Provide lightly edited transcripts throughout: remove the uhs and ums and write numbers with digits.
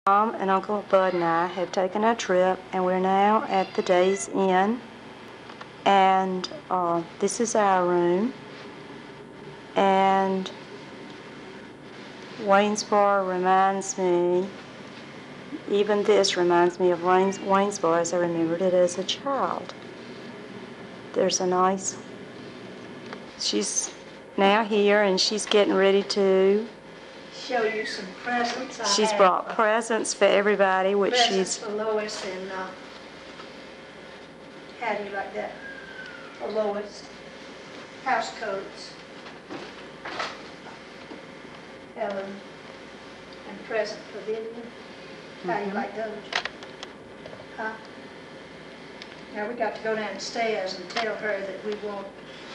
Mom and Uncle Bud and I have taken a trip, and we're now at the Days Inn, and this is our room, and Waynesboro reminds me, even this reminds me of Waynesboro as I remembered it as a child. There's a nice, she's now here and she's getting ready to show you some presents. She's brought presents for everybody, which presents for Lois and how do you like that? For Lois, house coats, Helen, and present for Vivian. How do you like those? Huh? Now we got to go downstairs and tell her that we want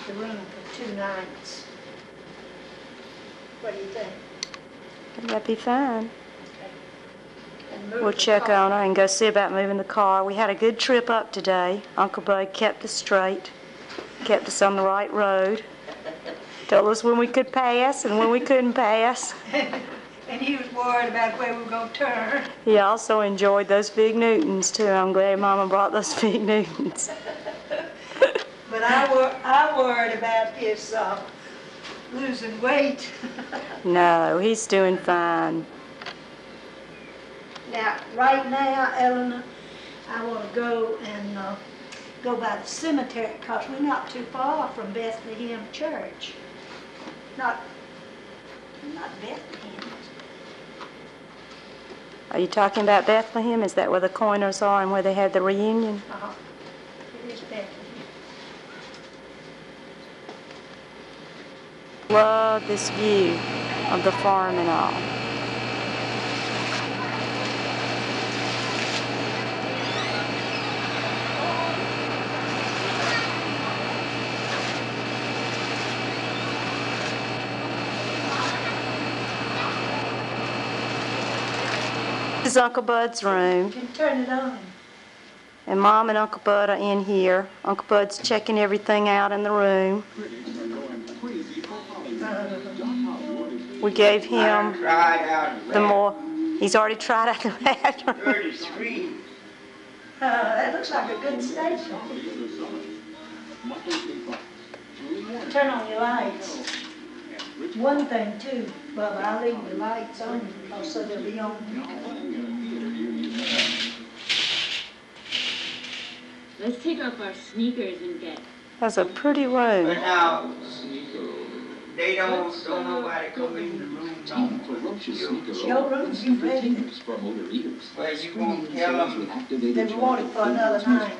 the room for 2 nights. What do you think? That'd be fine. Okay. We'll check on her and go see about moving the car. We had a good trip up today. Uncle Bud kept us straight, kept us on the right road, told us when we could pass and when we couldn't pass. And he was worried about where we were going to turn. He also enjoyed those Big Newtons, too. I'm glad Mama brought those Big Newtons. But I worried about his losing weight. No, he's doing fine. Now, right now, Eleanor, I want to go and go by the cemetery because we're not too far from Bethlehem Church. Not Bethlehem. Are you talking about Bethlehem? Is that where the Coyners are and where they had the reunion? Uh-huh. It is Bethlehem. Love this view of the farm and all. This is Uncle Bud's room. You can turn it on. And Mom and Uncle Bud are in here. Uncle Bud's checking everything out in the room. We gave him the more. He's already tried out the bathroom. 33. That looks like a good station. Turn on your lights. One thing too, Bubba, I'll leave the lights on so they'll be on. Let's take off our sneakers and get. That's a pretty But room. now, they don't nobody come in the room. Your room, you ready? Well, you won't tell them. They want it for another night.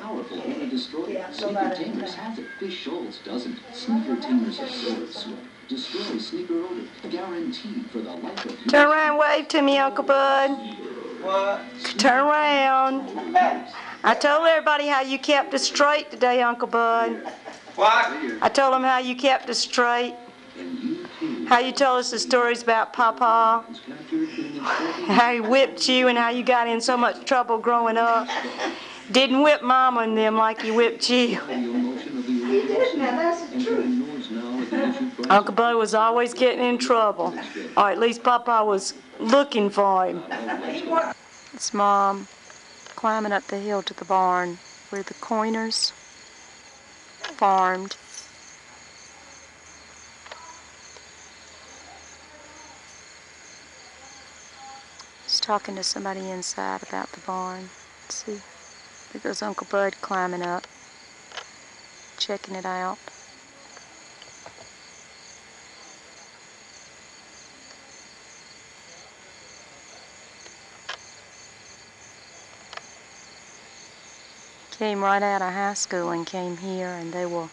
Yeah, so Sneaker Tamers has it. Fish Shoals doesn't. Sneaker Tamers are so sweat. Destroy sneaker odor. Guaranteed for the life of you. Turn around and wave to me, Uncle Bud. What? Turn around. I told everybody how you kept us straight today, Uncle Bud. What? I told them how you kept us straight. How you told us the stories about Papa. How he whipped you and how you got in so much trouble growing up. Didn't whip Mama and them like he whipped you. He did, now that's the truth. Uncle Bud was always getting in trouble. Or at least Papa was looking for him. It's Mom climbing up the hill to the barn where the Coyners farmed. She's talking to somebody inside about the barn. Let's see. There goes Uncle Bud climbing up, checking it out. Came right out of high school and came here, and they were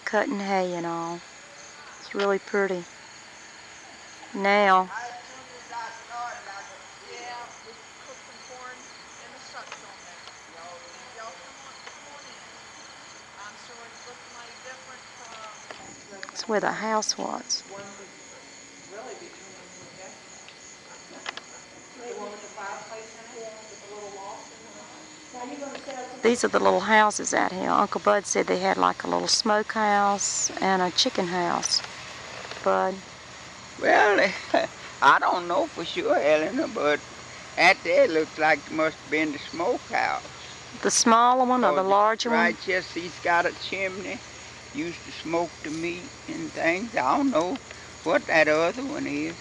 cutting hay and all. It's really pretty. Now, it's where the house was. These are the little houses out here. Uncle Bud said they had like a little smokehouse and a chicken house. Bud? Well, I don't know for sure, Eleanor, but That there looks like it must have been the smokehouse. The smaller one or the larger one? Right, yes, he's got a chimney. Used to smoke the meat and things. I don't know what that other one is.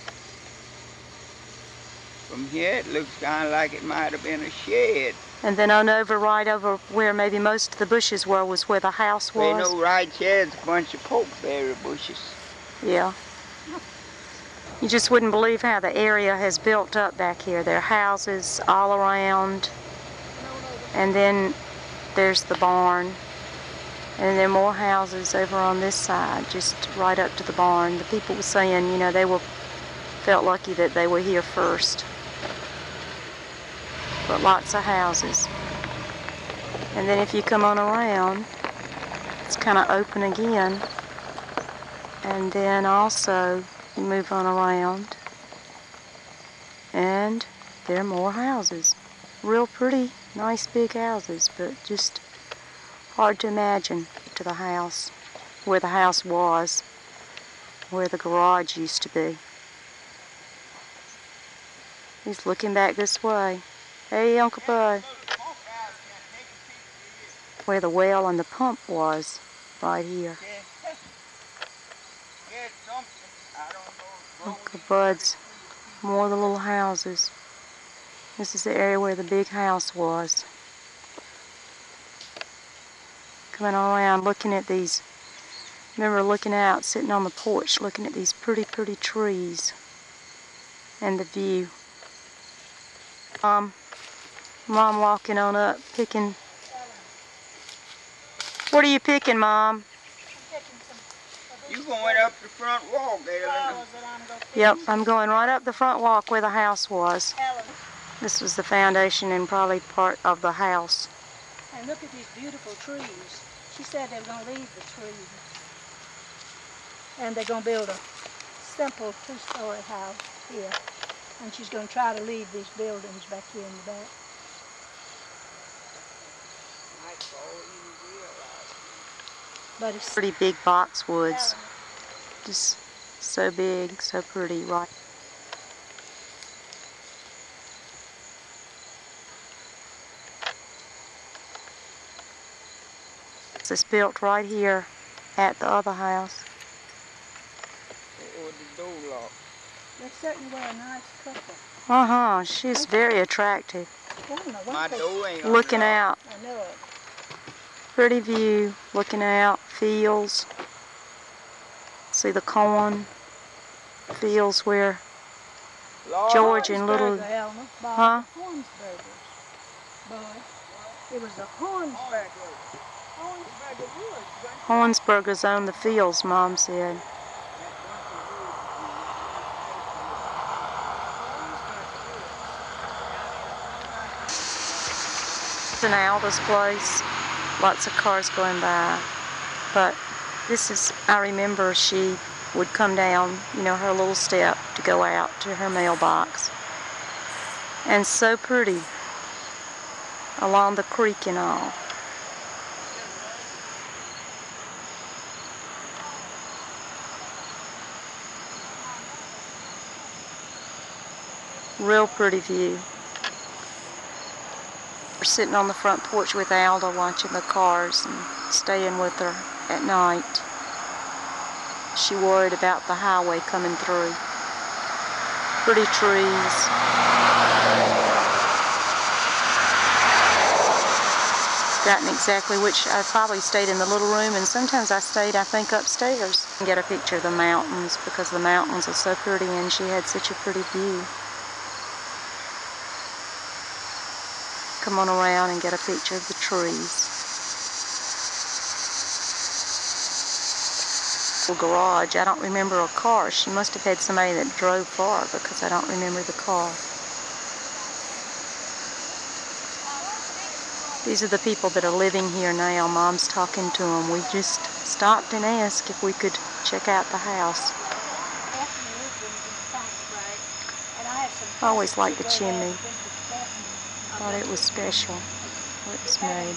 From here, it looks kind of like it might have been a shed. And then right over where maybe most of the bushes were was where the house was? You know, right here, it's a bunch of pokeberry bushes. Yeah. You just wouldn't believe how the area has built up back here. There are houses all around, and then there's the barn, and there are more houses over on this side, just right up to the barn. The people were saying, you know, they felt lucky that they were here first. But lots of houses. And then if you come on around, it's kind of open again, and then also you move on around, and there are more houses. Real pretty, nice big houses, but just hard to imagine to the house, where the house was, where the garage used to be. He's looking back this way. Hey, Uncle Bud. Where the well and the pump was, right here. Uncle Bud's more of the little houses. This is the area where the big house was. Coming around, looking at these. Remember looking out, sitting on the porch, looking at these pretty, pretty trees and the view. Mom walking on up, picking. What are you picking, Mom? You going up the front walk, Eleanor? Yep, I'm going right up the front walk where the house was. This was the foundation and probably part of the house. And look at these beautiful trees. She said they were going to leave the trees. And they're going to build a simple two-story house here. And she's going to try to leave these buildings back here in the back. But it's Pretty big boxwoods. Just so big, so pretty, right? It's built right here at the other house. Or the door locked. they certainly were a nice couple. Uh-huh, she's very attractive. I don't know My what they... door ain't Looking unlocked. out, I know it. pretty view, looking out, fields. See the corn, fields where Lord, George and little, Hornsberger, Eleanor. Bob, huh? Hornsbergers. Boy, it was the Hornsbergers. Hornsberger Woods. Hornsbergers own the fields, Mom said. It's an Alda's place. Lots of cars going by. But this is, I remember she would come down, you know, her little step to go out to her mailbox. And so pretty. Along the creek and all. Real pretty view. We're sitting on the front porch with Alda watching the cars and staying with her at night. She worried about the highway coming through. Pretty trees. Gotten exactly which, I probably stayed in the little room, and sometimes I stayed, I think, upstairs. And get a picture of the mountains because the mountains are so pretty and she had such a pretty view. Come on around and get a picture of the trees. Little garage, I don't remember a car. She must have had somebody that drove far because I don't remember the car. These are the people that are living here now. Mom's talking to them. We just stopped and asked if we could check out the house. I always liked the chimney. Thought it was special where it was made.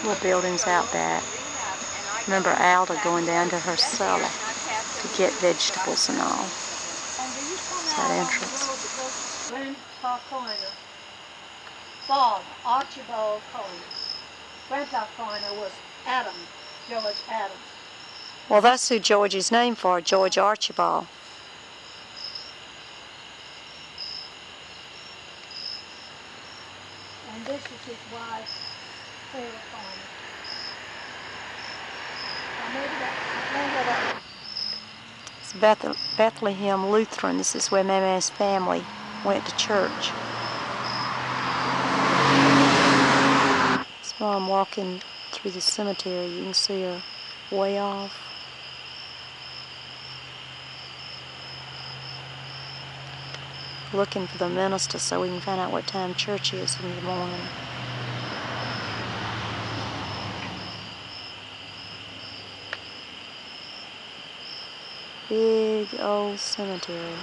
Little buildings out back. Remember Alda going down to her cellar to get vegetables and all. entrance. Grandpa Coyner, Bob Archibald Coyner. Grandpa Coyner was Adam, George Adams. Well, that's who George is named for, George Archibald. And this is his wife, Sarah Coyner. It's Bethlehem Lutheran. This is where Mama's family went to church. It's Mom walking through the cemetery. You can see her way off. Looking for the minister so we can find out what time church is in the morning. Big old cemetery.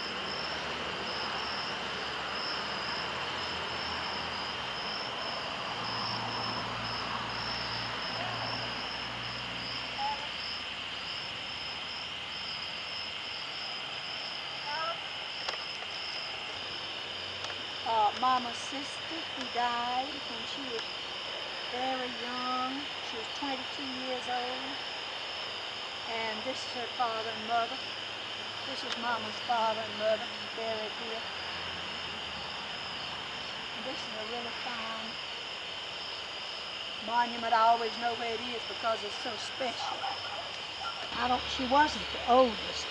Mama's sister who died when she was very young. She was 22 years old. And this is her father and mother. This is Mama's father and mother buried here. And this is a really fine monument. I always know where it is because it's so special. She wasn't the oldest.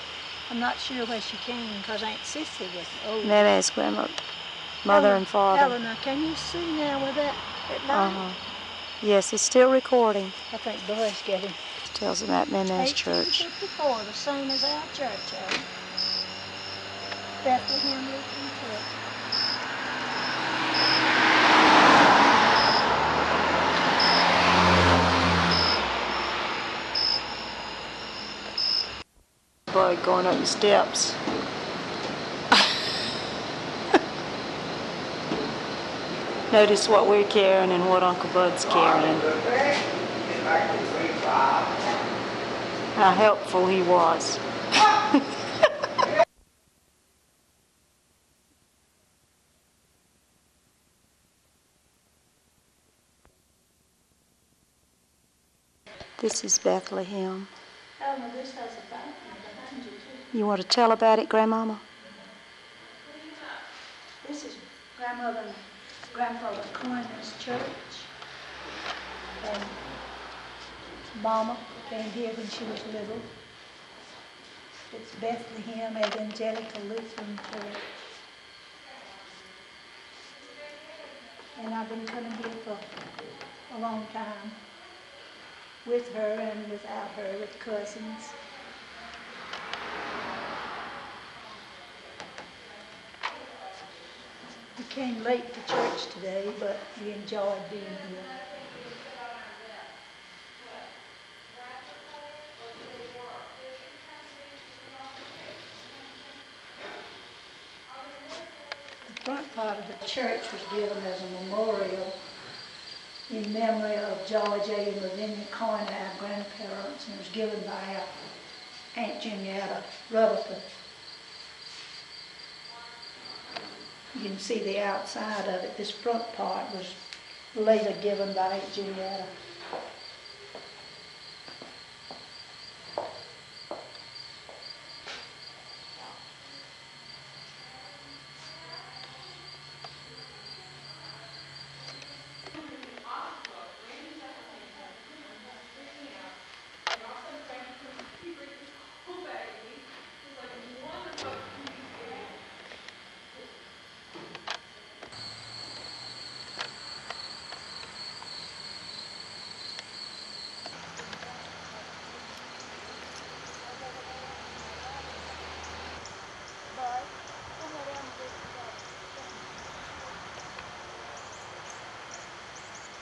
I'm not sure where she came because Aunt Sissy was the oldest. Mama's grandmother. Mother and father. Eleanor, can you see now with that at night? Yes, it's still recording. I think Bud's getting. It tells them at Mama's church. 1854, the same as our church, Ellen. Bethlehem Lutheran Church. Bud going up the steps. Notice what we're carrying and what Uncle Bud's carrying. How helpful he was. This is Bethlehem. Eleanor, this has a bathroom behind you, too. You want to tell about it, Grandmama? This is Grandmother and Grandfather Coyner's church. And Mama came here when she was little. It's Bethlehem Evangelical Lutheran Church. And I've been coming here for a long time. With her and without her, with cousins. We came late to church today, but we enjoyed being here. The front part of the church was given as a memorial in memory of George A. and Lavinia Coyner, our grandparents, and it was given by our Aunt Juniata Rutherford. You can see the outside of it. This front part was later given by Aunt Juniata.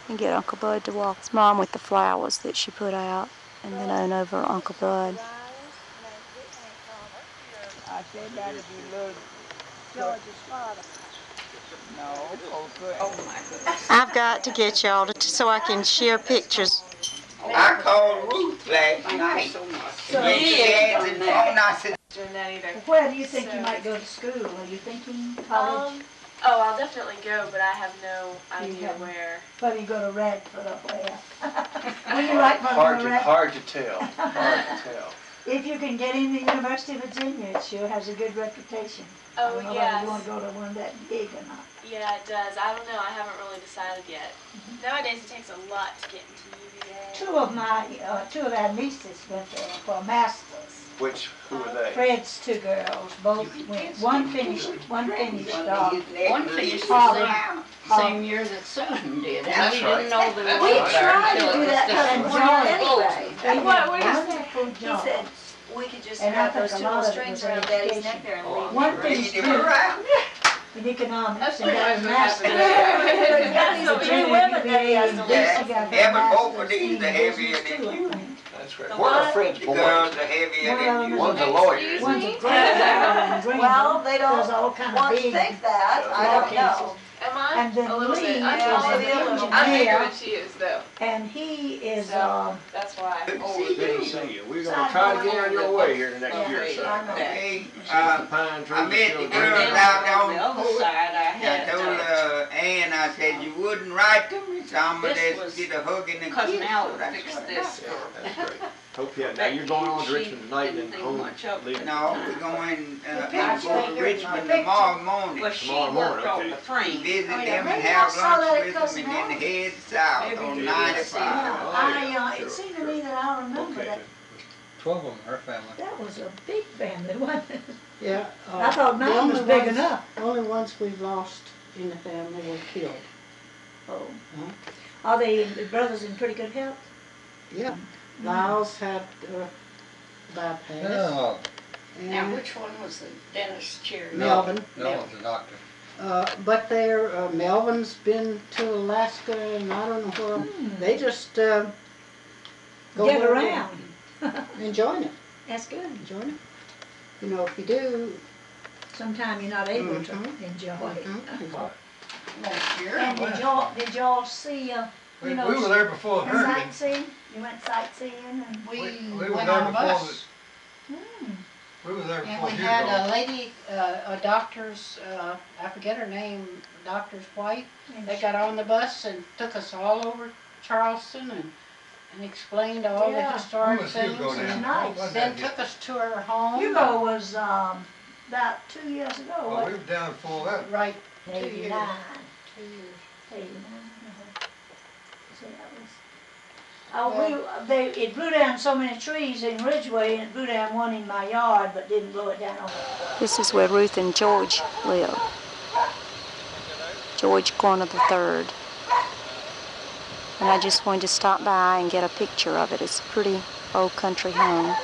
And get Uncle Bud to walk his mom with the flowers that she put out, and then on over Uncle Bud. I said that'd be little George's father. No, oh my goodness. I've got to get y'all so I can share pictures. I called Ruth last night. So When she answered the phone, I said, doing that either. Where do you think you So- might go to school? Are you thinking college? Oh, I'll definitely go, but I have no idea haven't. where. Whether you go to Radford or where? Will you like to go to Radford? Hard to tell. Hard to tell. If you can get into University of Virginia, it sure has a good reputation. I Oh, don't know whether yes. you want to go to one that big or not. Yeah, it does. I don't know. I haven't really decided yet. Nowadays, it takes a lot to get into UVA. Two of our nieces went there for a master's. Who are they? Fred's two girls, both went. One finished. One finished the Harvard. same year that son did. And we didn't know they were We there tried to until do it was that just for one John year anyway. old. They What, had where's- wonderful He jobs. said we could just And I have think those a two lot little of it strings was around Daddy's neck education. there and leave One him finished right. good in economics That's and got a what happened. master's. Got these three women that he has to Yeah. leave. Yeah, but both of these are heavier than you. That's right. The Where are what? Fred's The boys? girls are heavier than you. One's a lawyer. One's a great guy in Greenville. Well, they Does all don't kind of want to big think that. I don't know. Am I? And then a little Lee bit. is I'm an taller than a little. engineer. I'm bigger than she is, though. And he is, So, that's why. Good to Oh, see Good to you. see you. We're gonna try to get on your way here in the next year or so. Okay, See the pine trees. I met show the green. girls And out then on the on other the porch. side, I I had told Ann, I said, you wouldn't write to me, so I'm gonna This just was get a hug and a cousin kiss. Al So that's fixed what I this. got. Yeah, that's great. Hope you now you're going on to Richmond tonight and then home leaving. No, we're going, The I'm picture. going to Richmond The tomorrow morning. Well, she Tomorrow morning, worked on okay. the train. Visit Oh, yeah. them and Maybe I have saw lunch that at with them Cousin and then Al's. head south Maybe on you did. 95. It seemed to me that I remember Okay. that 12 of them, her family. that was a big family, wasn't it? Yeah. I thought mine was big enough. The only ones we've lost in the family were killed. Oh. Are the brothers in pretty good health? Yeah. Lyle's had bypass. No, Now, And which one was the dentist chair? Melvin. no one's a doctor. But Melvin's been to Alaska and I don't know where. They just go Get where around. they- enjoying it. That's good. Enjoying it. You know, if you do. Sometime you're not able to enjoy it. Last year. And did y'all see, We you know, were there before the hurricane. sightseeing? You went sightseeing and? We We were went there on a before bus. We were there And before we you had go. a lady, a doctor's, I forget her name, Doctor's White. They got on the bus and took us all over Charleston and explained all the Yeah. historic Who was things. Hugo And then? nice. Wasn't then that took us to her home. Hugo was, about 2 years ago, Oh, we what? were down before that. Right, 89. 2 years. 89. So that was, it blew down so many trees in Ridgeway, and it blew down one in my yard, but didn't blow it down. This is where Ruth and George live. George Coyner III. And I just wanted to stop by and get a picture of it. It's a pretty old country home.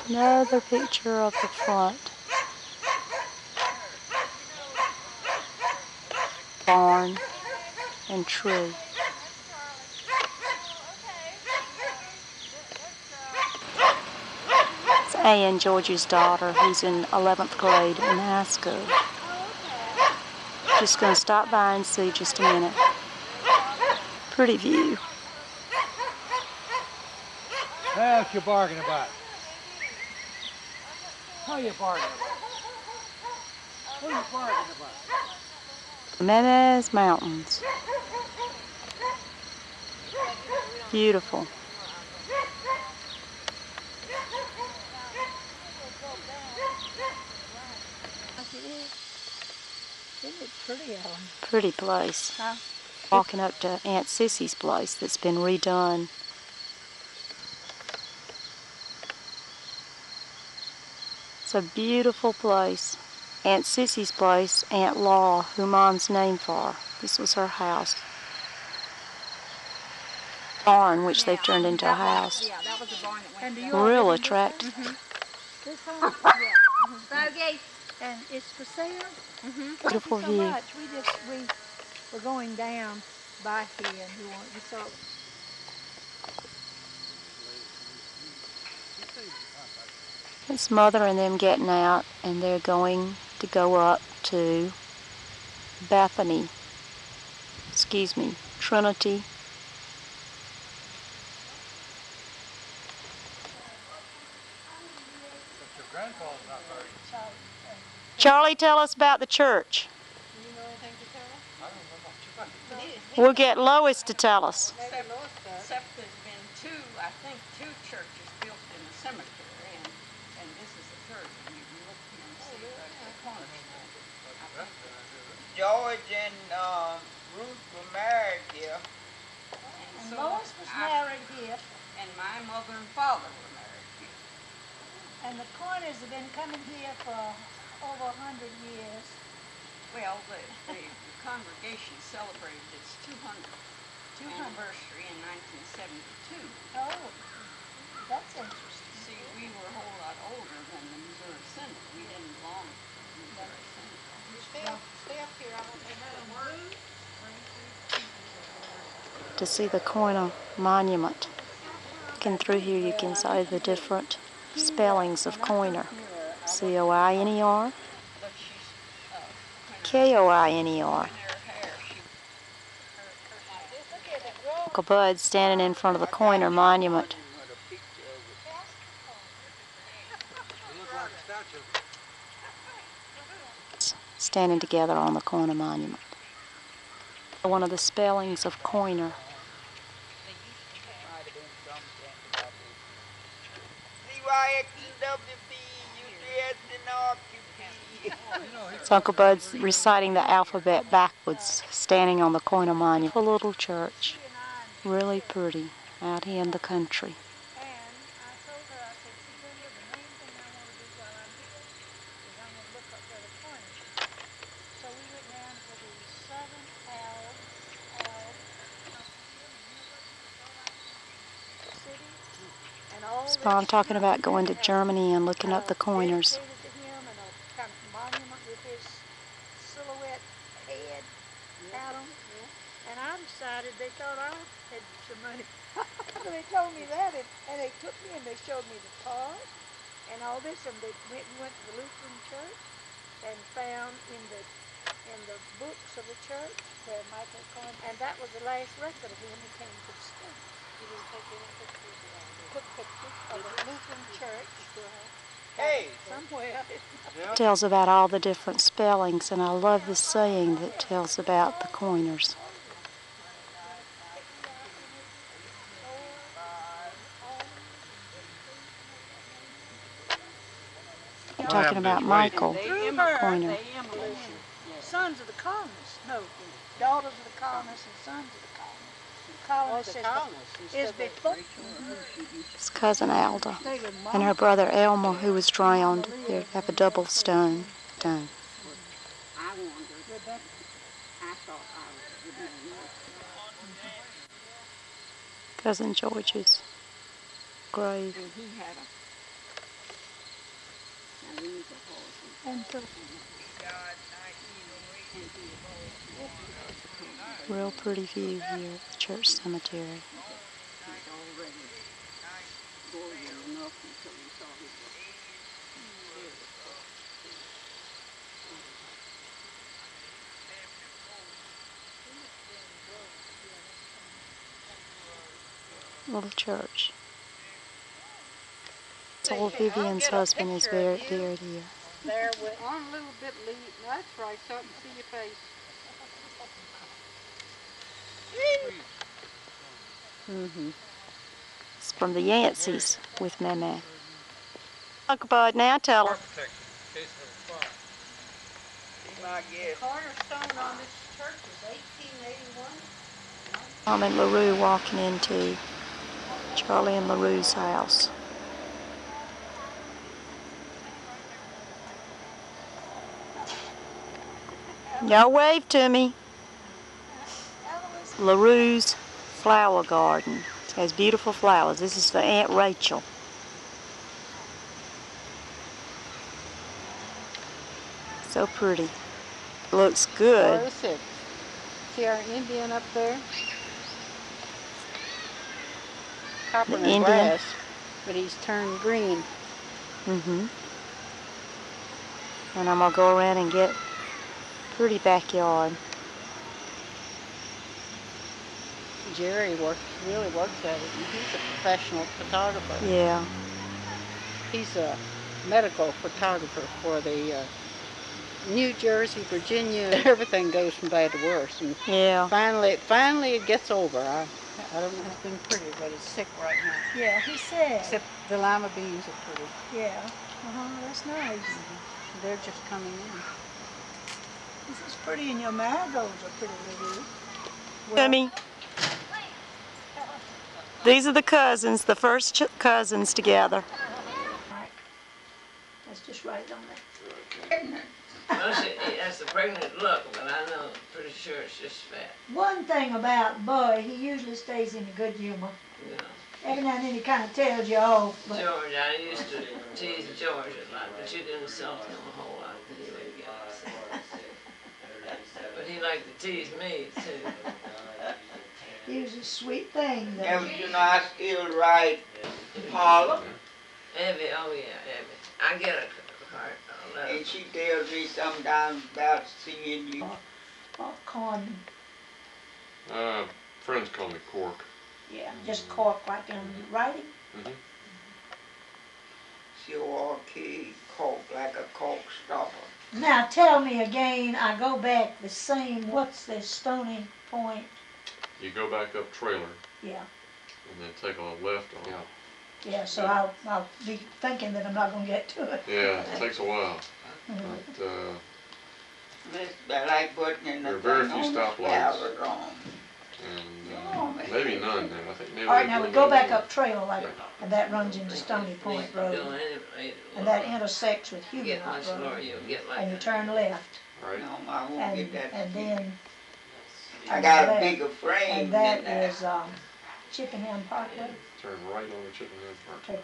Another picture of the front. Barn and tree. It's Ann, George's daughter, who's in 11th grade in high school. Just going to stop by and see just a minute. Pretty view. That's what you bargain about. How you bargain about? What are you bargaining about? Memes Mountains. Beautiful. Pretty place. Walking up to Aunt Sissy's place that's been redone. It's a beautiful place. Aunt Sissy's place, Aunt Law, who Mom's named for. This was her house. Barn, which they've turned into a house. Yeah, that was a barn that went Real attractive. This home? Yeah. Okay. And it's for sale? Beautiful so view. much. We're going down by here and we saw. It's Mother and them getting out, and they're going to go up to Trinity. But your grandfather's not very Charlie, tell us about the church. You know anything to tell us? I don't know much. We'll get Lois to tell us. Maybe Lois does. Except there's been two churches built in the cemetery, and this is the third one. You can look here and see the cornerstone. George and Ruth were married here. And Lois was married here, And my mother and father were married here. and the Coyners have been coming here for over 100 years. Well, the congregation celebrated its 200th anniversary in 1972. Oh, that's interesting. See, we were a whole lot older than the Missouri Synod. We didn't belong to the Missouri Synod. Stay up here. I want to have a word. To see the Coyner monument. Looking through here, you can see the different spellings of Coyner. C-O-I-N-E-R, K-O-I-N-E-R. Uncle Bud standing in front of the Coyner monument. Standing together on the Coyner monument. One of the spellings of Coyner. So Uncle Bud's reciting the alphabet backwards, standing on the Coyner monument. A little church, really pretty, out here in the country. And I told her, I said, Linda, the main thing I want to do while I'm here is I'm going to look up where the Coyners are. So we went down to the southern city, and all So I'm talking about going to Germany and looking up the Coyners. dedicated to him, and a kind of monument with his silhouette head out on. And I decided they thought I had some money. They told me that, and they took me and they showed me the card and all this, and they went to the Lutheran church and found in the books of the church where Michael Coyner, and that was the last record of him who came to the school. He didn't take any pictures. Put pictures of the Lutheran church. Hey! Somewhere. It tells about all the different spellings, and I love the saying that tells about the Coyners. I'm talking about Michael Coyner. Sons of the colonists. No, daughters of the colonists and sons of the colonists. The colonists is before. His cousin Alda and her brother Elmer, who was drowned. They have a double stone done. I wondered. I thought I would be Cousin George's grave. And he had a. Now these are horses. And so, Real pretty view here at the church cemetery. Little church. Old Vivian's husband is buried here. There with one little bit lead. That's right, so I can see your face. It's from the Yanceys with Mama. Uncle Bud, now tell us. The cornerstone on this church is 1881. Mom and LaRue walking into Charlie and LaRue's house. Y'all wave to me. LaRue's flower garden. It has beautiful flowers. This is for Aunt Rachel. So pretty. Looks good. Where is it? See our Indian up there? Copper and Indian? grass, but he's turned green. And I'm gonna go around and get pretty backyard. Jerry really works at it, and he's a professional photographer. Yeah. He's a medical photographer for the New Jersey, Virginia, everything goes from bad to worse. And Yeah. finally it gets over. I don't know, it's been pretty, but it's sick right now. Yeah, he's sick. Except the lima beans are pretty. Yeah. That's nice. They're just coming in. This is pretty, and your marigolds are pretty little. Timmy. These are the cousins, the first cousins together. Let's just write it on there. That's a pregnant look, but I know, pretty sure it's just fat. One thing about Boy, he usually stays in a good humor. Yeah. Every now and then he kind of tells you off. But George, I used to tease George a lot, but you didn't insult him a whole lot. He wouldn't get upset. But he liked to tease me, too. he was a sweet thing. Though. And you know, I still write Paula. Evie, oh yeah, Evie. I get a card. And she tells me sometimes about seeing you. Corn. Friends call me Cork. Yeah, just cork like in writing. She'll cork like a cork stopper. Now tell me again, I go back the same, what's this Stony Point? You go back up trailer. Yeah. And then take a left on. Yeah, so I'll be thinking that I'm not going to get to it. Yeah, it takes a while. But, I like putting in the there are very few stoplights. And maybe none now. I think maybe. All right, now we go back up trail, like, and that runs into Stony Point Road. And that intersects with Huguenot Road. And you turn left. Right. No, I won't get that. And then I got a bigger frame and that than that. is Chippenham Parkway. Turn right on the Chippenham Park.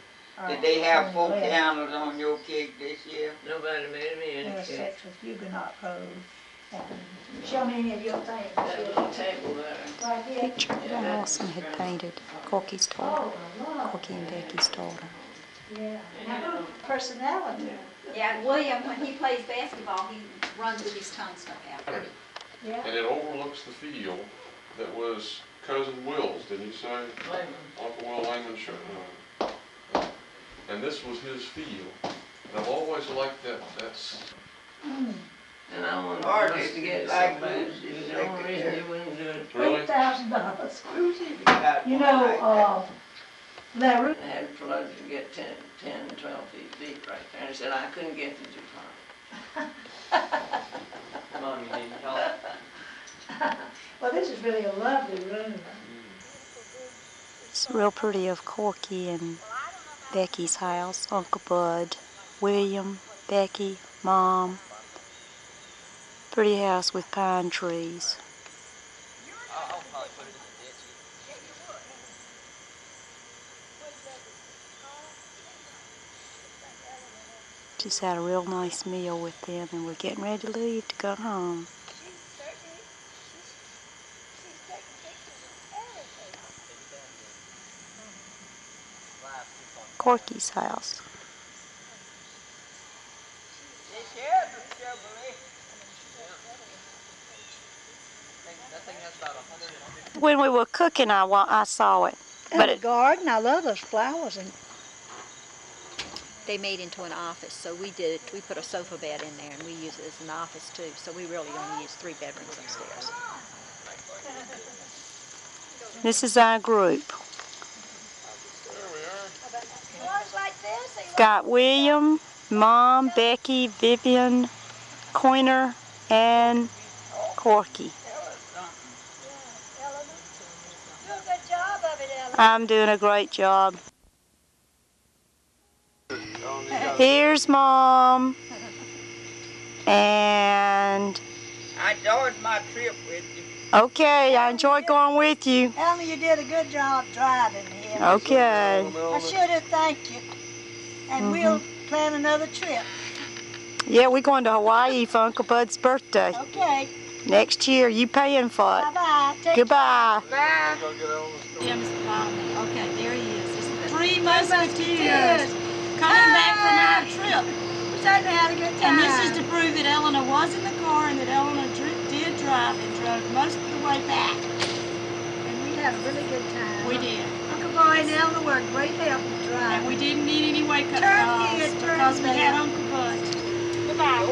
Did they have 4 candles on your cake this year? Nobody made me any cake. Intersects with Huguenot Road. And show me any of your things. That little table there. Right here. Picture that Allison had painted. Corky's daughter. Corky and Becky's daughter. Yeah. Now, personality. Yeah, William, when he plays basketball, he runs with his tongue stuck out. Yeah. And it overlooks the field that was Cousin Will's, didn't you say? Uncle Will Langman showed. And this was his field. And I've always liked that. And I wanted us to get it so bad. The only reason you wouldn't do it. Really? $8,000. You know, that route. I had floods to get 10, 12 feet deep right there. And he said I couldn't get to too far. Mom, you need help? Well, this is really a lovely room. It's real pretty of Corky and Becky's house. Uncle Bud, William, Becky, Mom. Pretty house with pine trees. I'll probably put it in the ditch. Just had a real nice meal with them, and we're getting ready to leave to go home. Corky's house. When we were cooking, I saw it. But a garden, I love those flowers. And They made into an office, so we put a sofa bed in there, and we use it as an office too. So we really only use 3 bedrooms upstairs. This is our group. Got William, Mom, Becky, Vivian, Coyner, and Corky. I'm doing a great job. Here's Mom. And I enjoyed my trip with you. okay, I enjoyed going with you. Elmer, you did a good job driving here. Okay. I should have thanked you. And we'll plan another trip. Yeah, we're going to Hawaii for Uncle Bud's birthday. Okay. Next year, you paying for it. Bye-bye. Goodbye. Bye. Okay, there he is. This is the 3 Musketeers coming back from our trip. We certainly had a good time. And this is to prove that Eleanor was in the car and that Eleanor did drive and drove most of the way back. And we had a really good time. We did. Uncle Boy and Eleanor were a great help in driving. And we didn't need any wake-up Turn calls here, turn because we there. had Uncle Bud. Goodbye,